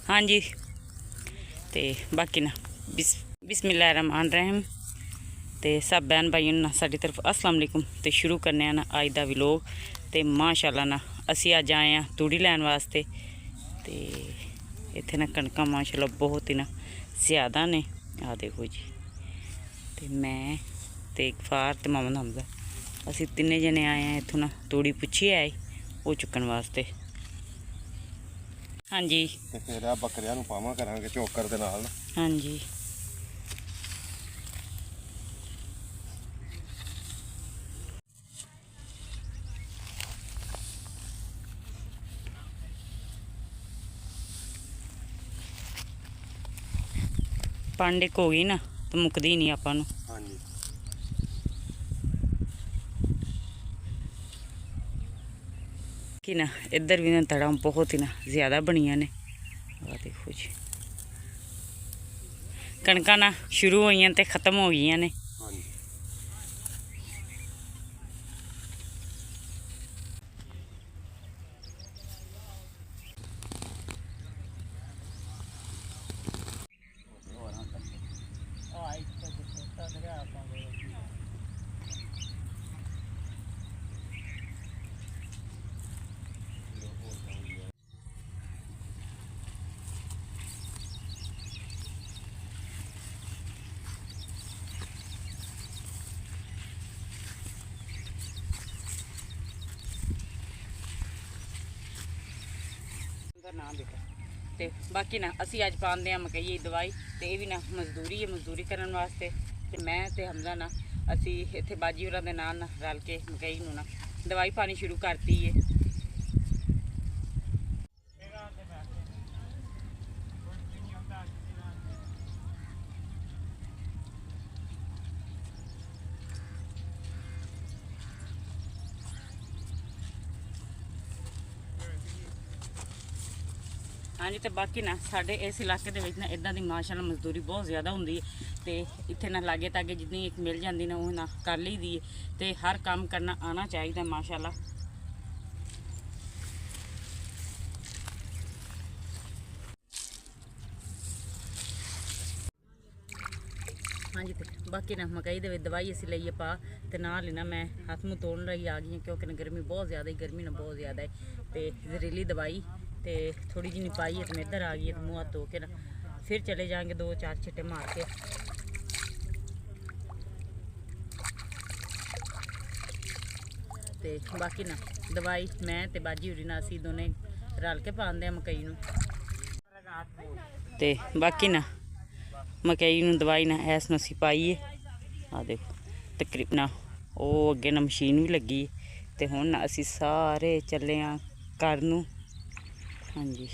हाँ जी। तो बाकी ना बिस्मिल्लाह रहमान रहीम। तो सब बहन भाइयों ना साडी तरफ अस्सलाम वालेकुम। तो शुरू करने ना अज का व्लॉग। तो माशाल्लाह ना असी अज आए हैं तूड़ी लैन वास्ते। तो इत्थे ना कणकां माशाल्लाह बहुत ही ना ज़्यादा ने। आ देखो जी। तो मैं तो इकफार तो मोहम्मद हमजा असी तिन्ने जने आए हैं इत्थों ना तूड़ी पुछी आए वो चुकन वास्ते। हाँ जी। ਤੇ ਫਿਰ ਆ ਬੱਕਰਿਆਂ ਨੂੰ ਪਾਵਾਂ ਕਰਾਂਗੇ ਚੋਕਰ ਦੇ ਨਾਲ। हाँ जी। पांडे हो गई ना तो मुकदी नहीं आपां नूं। हाँ जी। कि ना इधर भी ना तड़ा बहुत ही ना ज़्यादा बनिया ने। आ देखो जी कणकां ना शुरू होईयां ते ख़त्म हो गई ने। हाँ जी। ना बेटा ते बाकी ना असी अज पाते हैं मकई दवाई। तो यह भी ना मजदूरी है, मजदूरी करने वास्ते। तो मैं तो हमजा ना असी इत्थे बाजी होरां दे नाल ना रल के मकई नूं ना दवाई पानी शुरू करती है। हाँ जी। तो बाकी ना साढ़े इस इलाके के ना इदा की माशाल्लाह मजदूरी बहुत ज़्यादा होंगी है। तो इत्थे ना लागे तागे जितनी एक मिल जाती ना वो ना कर ली दी है। तो हर काम करना आना चाहिए माशाल्लाह। हाँ जी। तो बाकी ना मकई दे दवाई असी लईए पा तो नाल ही ना मैं हथ मुँह धोने लगी आ गई क्योंकि ना गर्मी बहुत ज़्यादा है, गर्मी ना बहुत ज़्यादा है। तो जहरीली दवाई तो थोड़ी जी नहीं पाई है। तो मैं इधर आ गई है तो मुँह हाथ धो के ना फिर चले जाएंगे 2-4 छिट्टे मार के। तो बाकी ना दवाई मैं तो बाजी होरी ना असी दोने रल के पाते हैं मकई नूं। ते बाकी ना मकई नूं दवाई ना ऐस नूं असी पाई है। आ देखो तकरीबन वो अगे ना मशीन भी लगी। तो हुण ना असी सारे चले हाँ घर नूं। हाँ जी।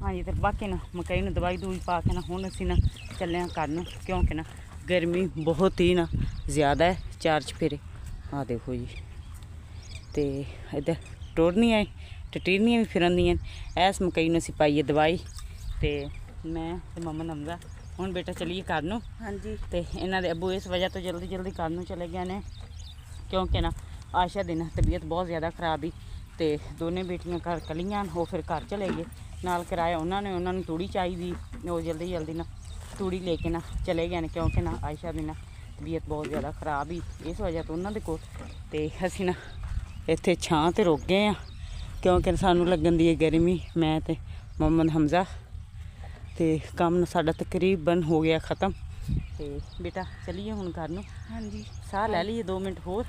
हाँ जी। तो बाकी ना मकई नूं दवाई दूई पा के ना हुण असी ना चले हाँ घर नूं क्योंकि ना गर्मी बहुत ही ना ज़्यादा है। 4 चफेरे आ देखो जी। तो इधर टोरनियाँ टटीरनियाँ भी फिरन दियां ऐस मकई नूं असी पाई है दवाई। तो मैं तो मोहम्मद हमजा हुण बेटा चलीए घर नूं। हाँ जी। तो इन्हां दे अबू इस वजह तो जल्दी जल्दी घर नूं चले गए ने क्योंकि ना आशा दी ना तबीयत बहुत ज़्यादा खराब ही। तो दोनों बेटियां घर कलियां वो फिर घर चले गए नाल कराया उन्होंने तूड़ी चाहिए वो जल्दी जल्दी ना तूड़ी लेके ना चले गए क्योंकि ना आयशा दी ना तबीयत बहुत ज़्यादा खराब ही इस वजह तो उन्होंने कोल। तो असी ना इत्थे छां ते रुक गए हैं क्योंकि सानू लगन दी है गर्मी। मैं तो मोहम्मद हमजा तो काम साडा तकरीबन हो गया ख़त्म। तो बेटा चलीए हुण घर नूं। हाँ जी। साह लै लीए 2 मिनट होर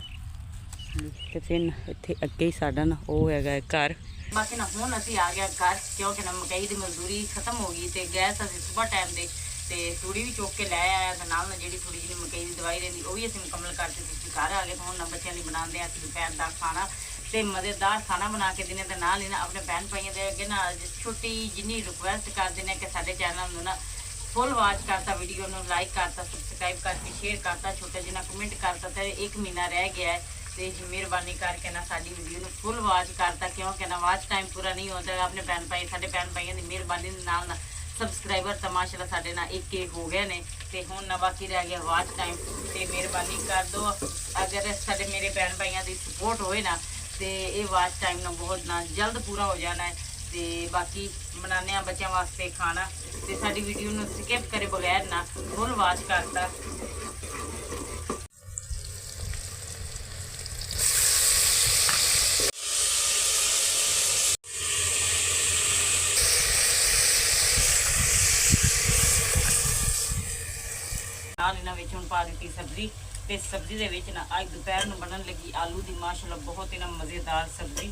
तो फिर इत्थे अगे ही साडा ना वो है घर। बाकी ना हुण असी आ गया घर क्योंकि ना मकई की मजदूरी खत्म हो गई। तो गैस असी सुबह टाइम दे तो तूड़ी भी चुक के लै आया तो नाल ना जी थोड़ी जी मकई की दवाई रही वो भी असी मुकम्मल करके तुसीं घर आ गए। तो हुण ना बच्चों लई बनाते हैं दोपहर का खाना तो मज़ेदार खाना बना के देने तो नाल ही ना अपने भैन भाइयों के अगे ना छोटी जिन्नी रिक्वेस्ट करते हैं कि साडे चैनल ना फुल वॉच करता, वीडियो में लाइक करता, सबसक्राइब करके शेयर करता, छोटा जिन्ना कमेंट करता। तो 1 महीना रह गया है तो मेहरबानी करके ना साडी वीडियो में फुल वॉच करता क्योंकि ना वॉच टाइम पूरा नहीं होता। अपने भैन भाई साडे भैन भाइयों की मेहरबानी नाल ना सबसक्राइबर तो माशाल्लाह साडे ना 1 हो गए ने। तो हुण ना बाकी रह गया वॉच टाइम। तो मेहरबानी कर दो अगर साडे मेरे भैन भाइयों की सपोर्ट होए ना तो ये वॉच टाइम ना बहुत ना जल्द पूरा हो जाना है। ਤੇ ਬਾਕੀ ਬਣਾਉਂਦੇ ਆ ਬੱਚਿਆਂ ਵਾਸਤੇ ਖਾਣਾ ਤੇ ਸਾਡੀ ਵੀਡੀਓ ਨੂੰ ਸਕਿਪ ਕਰੇ ਬਗੈਰ ਨਾ ਫੁੱਲ ਵਾਚ ਕਰਤਾ। ਨਾਲ ਇਹਨਾਂ ਵਿੱਚ ਹੁਣ ਪਾ ਦਿੱਤੀ ਸਬਜ਼ੀ ਤੇ ਸਬਜ਼ੀ ਦੇ ਵਿੱਚ ਨਾ ਅੱਜ ਦੁਪਹਿਰ ਨੂੰ ਬਣਨ ਲੱਗੀ ਆਲੂ ਦੀ ਮਾਸ਼ਾਅੱਲਾ ਬਹੁਤ ਹੀ ਨਾ ਮਜ਼ੇਦਾਰ ਸਬਜ਼ੀ।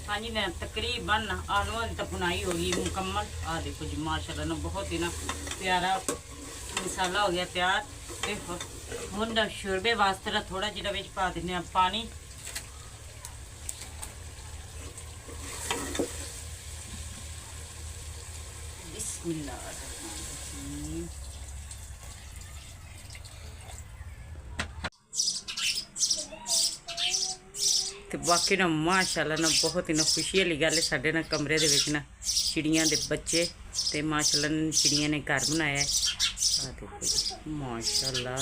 हाँ जी, मैं तकरीबन आलूओं की बुनाई हो गई मुकम्मल। आ देखो जी माशाल्लाह ना बहुत ही ना प्यारा मसाला हो गया तैयार। देखो हम शोरबे वास्ते ना थोड़ा जिहा विच पा देने पानी। बिस्मिल्लाह। ਤੇ ਬਾਕੀ ਨਾ ਮਾਸ਼ਾਅੱਲਾ ਨਾ ਬਹੁਤ ਹੀ ਨਾ ਖੁਸ਼ੀ ਵਾਲੀ ਗੱਲ ਹੈ ਸਾਡੇ ਨਾ ਕਮਰੇ ਦੇ ਵਿੱਚ ਨਾ ਚਿੜੀਆਂ ਦੇ ਬੱਚੇ ਤੇ ਮਾਸ਼ਾਅੱਲਾ ਨੇ ਚਿੜੀਆਂ ਨੇ ਘਰ ਬਣਾਇਆ ਹੈ। ਆ ਦੇਖੋ ਜੀ ਮਾਸ਼ਾਅੱਲਾ।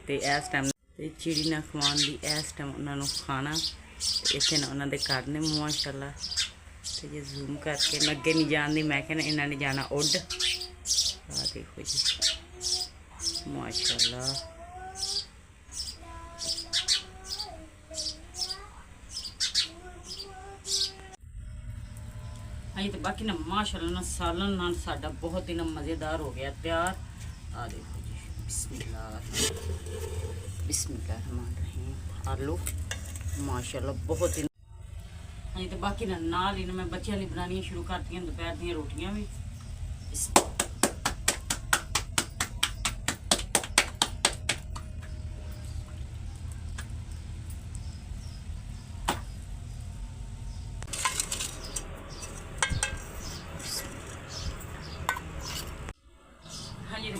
ਤੇ ਇਸ ਟਾਈਮ ਤੇ ਚਿੜੀ ਨਾ ਖਵਾਉਣ ਦੀ ਇਸ ਟਾਈਮ ਉਹਨਾਂ ਨੂੰ ਖਾਣਾ ਇੱਥੇ ਨਾ ਉਹਨਾਂ ਦੇ ਘਰ ਨੇ ਮਾਸ਼ਾਅੱਲਾ। ਤੇ ਜੇ ਜ਼ੂਮ ਕਰਕੇ ਮੈਂ ਅੱਗੇ ਨਹੀਂ ਜਾਣਦੀ, ਮੈਂ ਕਹਿੰਦਾ ਇਹਨਾਂ ਨੇ ਜਾਣਾ ਉੱਡ। ਆ ਦੇਖੋ ਜੀ ਮਾਸ਼ਾਅੱਲਾ। अभी तो बाकी ना माशाल्लाह ना सालन नाल साडा बहुत ही ना मज़ेदार हो गया तैयार। आ देखो जी बिस्मिल्लाह आलू माशाल्लाह बहुत ही। अभी तो बाकी ना नाल ही मैं बच्चों लिए बनानी शुरू करती दोपहर दी रोटियां भी।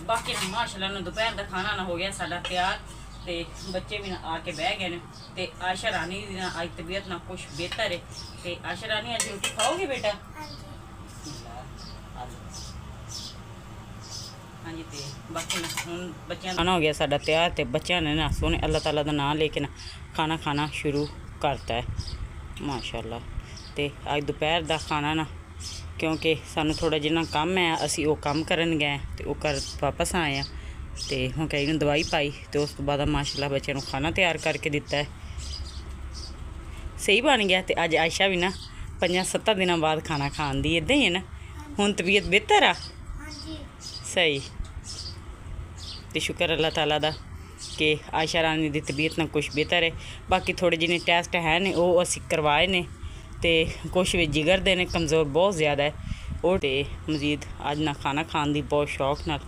बाकी ना माशाल्लाह ना दोपहर का खाना ना हो गया साडा तैयार। ते बच्चे भी ना आके बह गए ने। ते आशा रानी दी ना आज तबीयत ना कुछ बेहतर है। ते आशा रानी आज रोटी खाओगे बेटा? हाँ जी। ते बाकी ना हुण बच्चों खाना हो गया साडा तैयार। ते बच्चों ने ना सोने अल्लाह ताला दा नाम लेके ना खाना खाना शुरू करता है माशाल्लाह। ते आज दोपहर का खाना ना क्योंकि सानू थोड़ा जिन्ना काम है असी वो काम करन गए ते वो कर वापस आए हैं। तो हुण कई नूं दवाई पाई तो उस तो बाद माशाल्लाह बच्चों नूं खाना तैयार करके दिता है। सही बन गया। तो अज आयशा भी ना 5-7 दिनों बाद खाना खान दी इदां ही है ना। हुण तबीयत बेहतर आ? सही। तो शुक्र अल्लाह ताला दा कि आयशा रानी दी तबीयत ना कुछ बेहतर है। बाकी थोड़े जिन्ने टेस्ट है ने वो असी करवाए ने। तो कुछ भी जिगर दे ने कमज़ोर बहुत ज़्यादा है। और मजीद अज ना खाना खान की बहुत शौक नाल।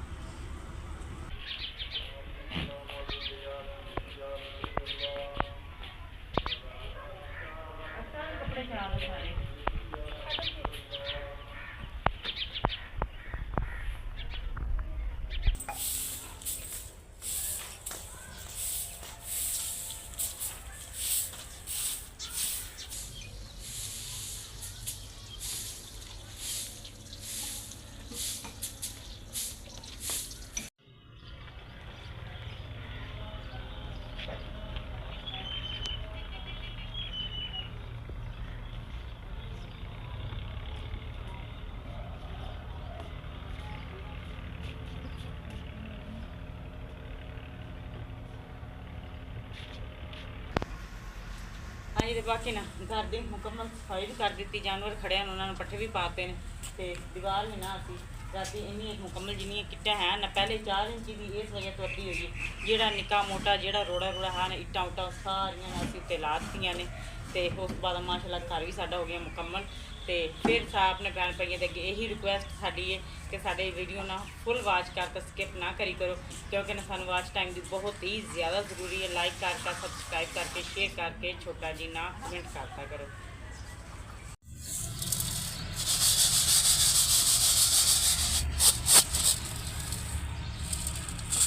हाँ जी। तो बाकी ना घर की मुकम्मल सफाई भी कर दी। जानवर खड़े हैं उन्होंने पट्ठे भी पाते हैं। तो दीवार भी ना असी राती इन्नी एक मुकम्मल जिन्नियां किट्टां है ना पहले 4 इंची की इस वजह तो अद्धी होगी। जोड़ा निक्का मोटा जोड़ा रोड़ा रोड़ा है ना इट्टां उट्टां सारियां असी उत्ते ला दित्तियां ने। तो उस बाद माशाल्लाह घर भी साडा हो गया मुकम्मल। तो फिर अपने भैन भाइयों के अगे यही रिक्वेस्ट साड़ी है कि साडे वीडियो ना फुल वाच कर स्किप ना करी करो क्योंकि ना सानू वाच टाइम की बहुत ही ज़्यादा जरूरी है। लाइक करके सबसक्राइब करके शेयर करके छोटा जी ना कमेंट करता करो।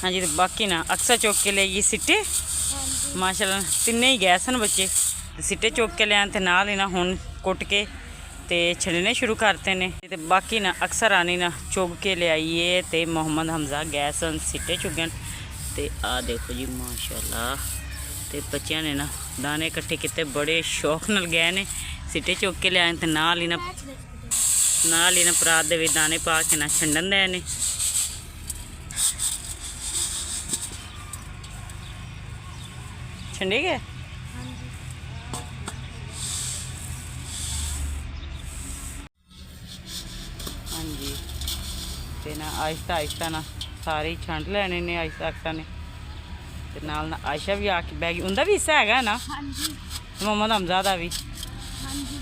ਹਾਂਜੀ ਤੇ ਬਾਕੀ ਨਾ ਅਕਸਰ ਚੁੱਕ ਕੇ ਲੈ ਗਈ ਸਿੱਟੇ ਮਾਸ਼ਾਅੱਲਾ ਤਿੰਨੇ ਹੀ ਗਏ ਸਨ ਬੱਚੇ ਤੇ ਸਿੱਟੇ ਚੁੱਕ ਕੇ ਲਿਆਣ ਤੇ ਨਾਲ ਹੀ ਨਾ ਹੁਣ ਕੁੱਟ ਕੇ ਤੇ ਛਿਲਣੇ ਸ਼ੁਰੂ ਕਰਤੇ ਨੇ ਤੇ ਬਾਕੀ ਨਾ ਅਕਸਰ ਆਣੀ ਨਾ ਚੁੱਕ ਕੇ ਲਿਆਈਏ ਤੇ ਮੁਹੰਮਦ ਹਮਜ਼ਾ ਗਏ ਸਨ ਸਿੱਟੇ ਚੁੱਗਣ ਤੇ ਆ ਦੇਖੋ ਜੀ ਮਾਸ਼ਾਅੱਲਾ ਤੇ ਬੱਚਿਆਂ ਨੇ ਨਾ ਦਾਣੇ ਇਕੱਠੇ ਕੀਤੇ ਬੜੇ ਸ਼ੌਕ ਨਾਲ ਗਏ ਨੇ ਸਿੱਟੇ ਚੁੱਕ ਕੇ ਲਿਆਣ ਤੇ ਨਾਲ ਹੀ ਨਾ ਪਰਾਤ ਦੇ ਵਿੱਚ ਦਾਣੇ ਪਾ ਕੇ ਨਾ ਛੰਡਣ ਦੇ ਨੇ ਛੰਡੇ ਗਏ ਹਾਂਜੀ ਤੇ ਨਾ ਆਹਿਸਤਾ ਨਾ ਸਾਰੇ ਹੀ ਛੰਡ ਲੈਣੇ ਨੇ ਆਹਿਸਤਾ ਨੇ ਤੇ ਨਾਲ ਨਾ ਆਇਸ਼ਾ ਵੀ ਆ ਕੇ ਬਹਿ ਗਈ ਉਹਦਾ ਵੀ ਹਿੱਸਾ ਹੈਗਾ ਨਾ ਹਾਂਜੀ ਮੁਹੰਮਦ ਹਮਜ਼ਾ ਦਾ ਵੀ ਹਾਂਜੀ